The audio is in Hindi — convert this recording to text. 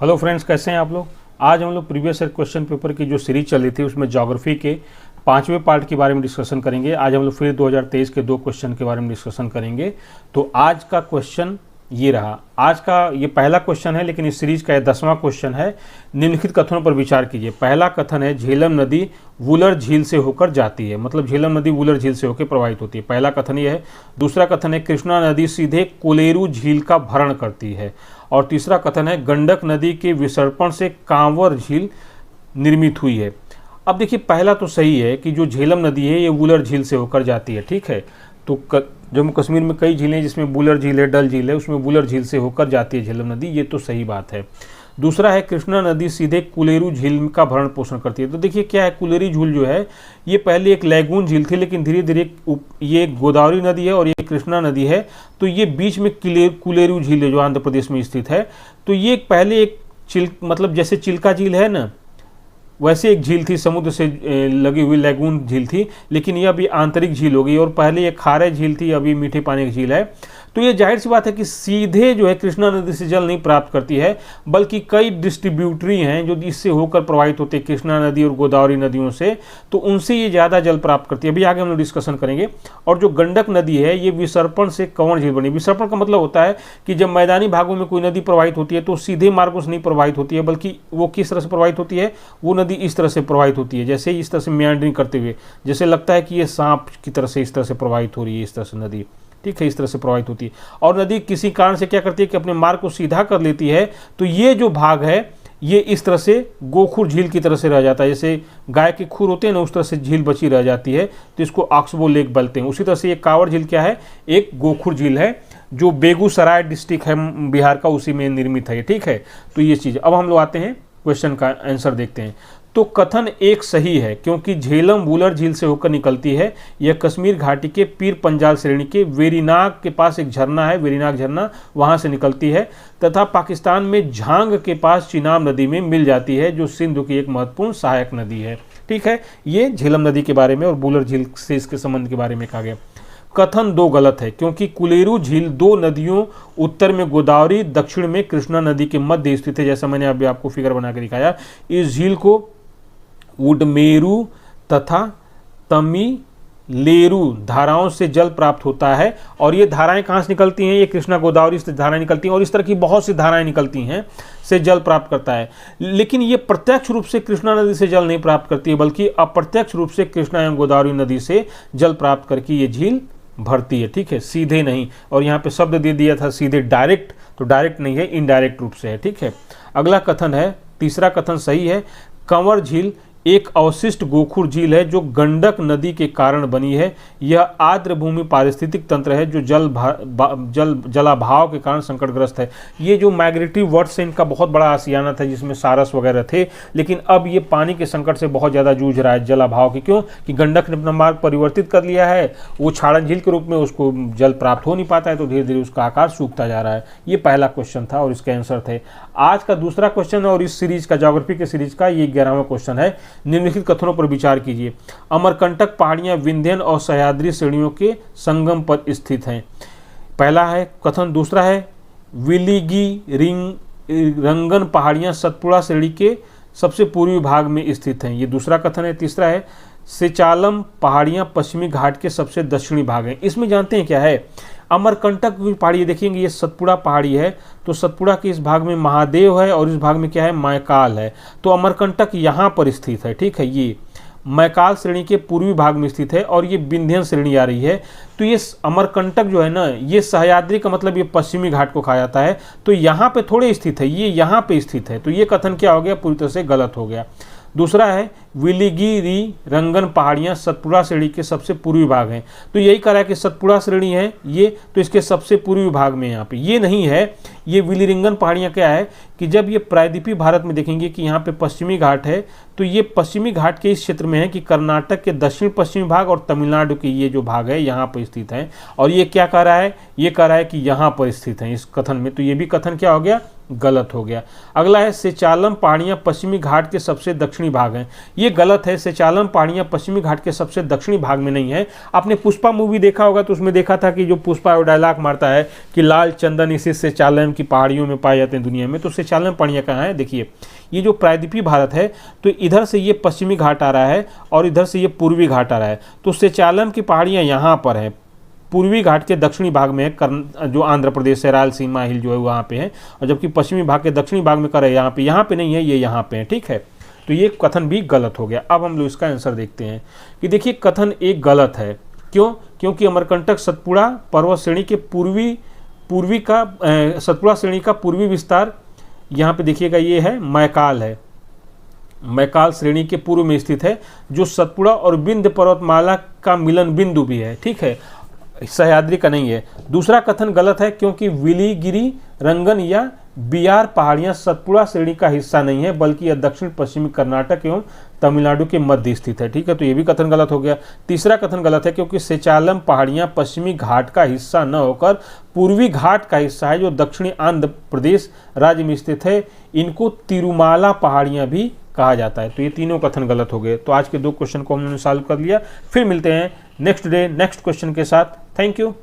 हेलो फ्रेंड्स, कैसे हैं आप लोग। आज हम लोग प्रीवियस ईयर क्वेश्चन पेपर की जो सीरीज चली थी उसमें ज्योग्राफी के 5वें पार्ट के बारे में डिस्कशन करेंगे। आज हम लोग फिर 2023 के 2 क्वेश्चन के बारे में डिस्कशन करेंगे। तो आज का क्वेश्चन ये रहा। आज का ये पहला क्वेश्चन है, लेकिन इस सीरीज का 10वां क्वेश्चन है। निम्नलिखित कथनों पर विचार कीजिए। पहला कथन है झेलम नदी वुलर झील से होकर जाती है, मतलब झेलम नदी वुलर झील से होकर प्रवाहित होती है। पहला कथन ये है। दूसरा कथन है कृष्णा नदी सीधे कोलेरू झील का भरण करती है। और तीसरा कथन है गंडक नदी के विसर्पण से कांवर झील निर्मित हुई है। अब देखिए, पहला तो सही है कि जो झेलम नदी है ये वुलर झील से होकर जाती है, ठीक है। तो जम्मू कश्मीर में कई झीलें जिसमें वुलर झील है, डल झील है, उसमें वुलर झील से होकर जाती है झेलम नदी, ये तो सही बात है। दूसरा है कृष्णा नदी सीधे कुलेरू झील का भरण पोषण करती है। तो देखिए क्या है, कुलेरी झील जो है ये पहले एक लैगून झील थी, लेकिन धीरे धीरे ये गोदावरी नदी है और ये कृष्णा नदी है, तो ये बीच में कुलेरू झील है जो आंध्र प्रदेश में स्थित है। तो ये पहले एक मतलब जैसे चिल्का झील है ना, वैसे एक झील थी, समुद्र से लगी हुई लैगून झील थी, लेकिन ये अभी आंतरिक झील हो गई। और पहले एक खारे झील थी, अभी मीठे पानी की झील है। तो ये जाहिर सी बात है कि सीधे जो है कृष्णा नदी से जल नहीं प्राप्त करती है, बल्कि कई डिस्ट्रीब्यूटरी हैं जो इससे होकर प्रवाहित होते हैं, कृष्णा नदी और गोदावरी नदियों से, तो उनसे ये ज़्यादा जल प्राप्त करती है। अभी आगे हम लोग डिस्कशन करेंगे। और जो गंडक नदी है ये विसर्पण से कंवर झील बनी। विसर्पण का मतलब होता है कि जब मैदानी भागों में कोई नदी प्रवाहित होती है तो सीधे मार्गों से नहीं प्रवाहित होती है, बल्कि वो किस तरह से प्रवाहित होती है, वो नदी इस तरह से प्रवाहित होती है, जैसे इस तरह से मेंडरिंग करते हुए, जैसे लगता है कि ये सांप की तरह से इस तरह से प्रवाहित हो रही है, इस तरह से नदी, ठीक है, इस तरह से प्रवाहित होती है। और नदी किसी कारण से क्या करती है कि अपने मार्ग को सीधा कर लेती है, तो ये जो भाग है ये इस तरह से गोखुर झील की तरह से रह जाता है। जैसे गाय के खुर होते हैं ना, उस तरह से झील बची रह जाती है, तो इसको ऑक्सबो लेक बोलते हैं। उसी तरह से ये कांवर झील क्या है, एक गोखुर झील है जो बेगूसराय डिस्ट्रिक्ट है बिहार का, उसी में निर्मित है, ठीक है। तो ये चीज़। अब हम लोग आते हैं क्वेश्चन का आंसर देखते हैं। तो कथन एक सही है, क्योंकि झेलम वुलर झील से होकर निकलती है। यह कश्मीर घाटी के पीर पंजाल श्रेणी के वेरीनाग के पास एक झरना है, वेरीनाग झरना, वहां से निकलती है, तथा पाकिस्तान में झांग के पास चिनाब नदी में मिल जाती है, जो सिंधु की एक महत्वपूर्ण सहायक नदी है, ठीक है। ये झेलम नदी के बारे में और वुलर झील से इसके संबंध के बारे में कहा गया। कथन 2 गलत है, क्योंकि कुलेरू झील 2 नदियों, उत्तर में गोदावरी, दक्षिण में कृष्णा नदी के मध्य स्थित है। जैसा मैंने अभी आपको फिगर बना के दिखाया, इस झील को उडमेरू तथा तमिलेरू धाराओं से जल प्राप्त होता है। और ये धाराएं कहाँ से निकलती हैं, ये कृष्णा गोदावरी से धाराएं निकलती हैं, और इस तरह की बहुत सी धाराएं निकलती हैं, से जल प्राप्त करता है। लेकिन ये प्रत्यक्ष रूप से कृष्णा नदी से जल नहीं प्राप्त करती है, बल्कि अप्रत्यक्ष रूप से कृष्णा एवं गोदावरी नदी से जल प्राप्त करके ये झील भरती है, ठीक है, सीधे नहीं। और यहाँ पे शब्द दे दिया था सीधे, डायरेक्ट, तो डायरेक्ट नहीं है, इनडायरेक्ट रूप से है, ठीक है। अगला कथन है, तीसरा कथन सही है। कंवर झील एक अवशिष्ट गोखुर झील है जो गंडक नदी के कारण बनी है। यह आर्द्र भूमि पारिस्थितिक तंत्र है जो जलाभाव के कारण संकटग्रस्त है। ये जो माइग्रेटरी वर्ड्स है इनका बहुत बड़ा आशियाना था, जिसमें सारस वगैरह थे, लेकिन अब ये पानी के संकट से बहुत ज़्यादा जूझ रहा है, जलाभाव के। क्यों कि गंडक ने अपना मार्ग परिवर्तित कर लिया है, वो छाड़न झील के रूप में उसको जल प्राप्त हो नहीं पाता है, तो धीरे धीरे उसका आकार सूखता जा रहा है। ये पहला क्वेश्चन था और इसके आंसर थे। आज का दूसरा क्वेश्चन और इस सीरीज का, ज्योग्राफी के सीरीज का, ये 11वां क्वेश्चन है। निम्नलिखित कथनों पर विचार कीजिए। अमरकंटक पहाड़ियां विंध्यन और सह्याद्री श्रेणियों के संगम पर स्थित हैं। पहला है कथन। दूसरा है विलिगी रंगन पहाड़ियां सतपुड़ा श्रेणी के सबसे पूर्वी भाग में स्थित हैं, ये दूसरा कथन है। तीसरा है सेचालम पहाड़ियां पश्चिमी घाट के सबसे दक्षिणी भाग हैं। इसमें जानते हैं क्या है, अमरकंटक की पहाड़ी देखेंगे, ये सतपुड़ा पहाड़ी है, तो सतपुड़ा के इस भाग में महादेव है और इस भाग में क्या है, मैकाल है। तो अमरकंटक यहाँ पर स्थित है, ठीक है। ये मैकाल श्रेणी के पूर्वी भाग में स्थित है और ये विंध्यन श्रेणी आ रही है। तो ये अमरकंटक जो है ना, ये सह्याद्री का मतलब ये पश्चिमी घाट को कहा जाता है, तो यहाँ पे थोड़े स्थित है, ये यहाँ पे स्थित है। तो ये कथन क्या हो गया, पूरी तरह से गलत हो गया। दूसरा है विलिगिरी रंगन पहाड़ियां सतपुड़ा श्रेणी के सबसे पूर्वी भाग हैं, तो यही कह रहा है कि सतपुड़ा श्रेणी है ये, तो इसके सबसे पूर्वी भाग में यहाँ पे ये नहीं है। ये विलिरिंगन पहाड़ियां क्या है कि जब ये प्रायद्वीपीय भारत में देखेंगे कि यहाँ पे पश्चिमी घाट है, तो ये पश्चिमी घाट के इस क्षेत्र में है कि कर्नाटक के दक्षिण पश्चिमी भाग और तमिलनाडु के ये जो भाग है यहाँ पर स्थित है। और ये क्या कह रहा है, ये कह रहा है कि यहाँ पर स्थित है इस कथन में, तो ये भी कथन क्या हो गया, गलत हो गया। अगला है सेचालम पहाड़ियाँ पश्चिमी घाट के सबसे दक्षिणी भाग हैं। ये गलत है, सेचालम पहाड़ियाँ पश्चिमी घाट के सबसे दक्षिणी भाग में नहीं है। आपने पुष्पा मूवी देखा होगा तो उसमें देखा था कि जो पुष्पा डायलॉग मारता है कि लाल चंदन इसी सेचालम की पहाड़ियों में पाए जाते हैं दुनिया में, तो सेचालम पहाड़ियाँ कहाँ है? देखिए ये जो प्रायद्वीपीय भारत है तो इधर से ये पश्चिमी घाट आ रहा है और इधर से ये पूर्वी घाट आ रहा है, तो सेचालम की पहाड़ियाँ यहाँ पर हैं, पूर्वी घाट के दक्षिणी भाग में है, जो आंध्र प्रदेश है, रायलसीमा हिल जो है वहाँ पे है, और जबकि पश्चिमी भाग के दक्षिणी भाग में कर है यहाँ पे नहीं है, ये यहाँ पे है। ठीक है, तो ये कथन भी गलत हो गया। अब हम लोग इसका आंसर देखते हैं कि देखिए कथन एक गलत है। क्यों? क्योंकि अमरकंटक सतपुड़ा पर्वत श्रेणी के सतपुड़ा श्रेणी का पूर्वी विस्तार यहाँ पे देखिएगा ये है मैकाल है, मैकाल श्रेणी के पूर्व में स्थित है, जो सतपुड़ा और विंध्य पर्वतमाला का मिलन बिंदु भी है। ठीक है, सह्याद्री का नहीं है। दूसरा कथन गलत है क्योंकि विलीगिरी, रंगन या बियार पहाड़ियां सतपुड़ा श्रेणी का हिस्सा नहीं है, बल्कि यह दक्षिण पश्चिमी कर्नाटक एवं तमिलनाडु के मध्य स्थित है। ठीक है, तो ये भी कथन गलत हो गया। तीसरा कथन गलत है क्योंकि सेचालम पहाड़ियां पश्चिमी घाट का हिस्सा न होकर पूर्वी घाट का हिस्सा है, जो दक्षिणी आंध्र प्रदेश राज्य में स्थित है। इनको तिरुमाला पहाड़ियां भी कहा जाता है। तो ये तीनों कथन गलत हो गए। तो आज के 2 क्वेश्चन को हमने सॉल्व कर लिया। फिर मिलते हैं नेक्स्ट डे नेक्स्ट क्वेश्चन के साथ। Thank you.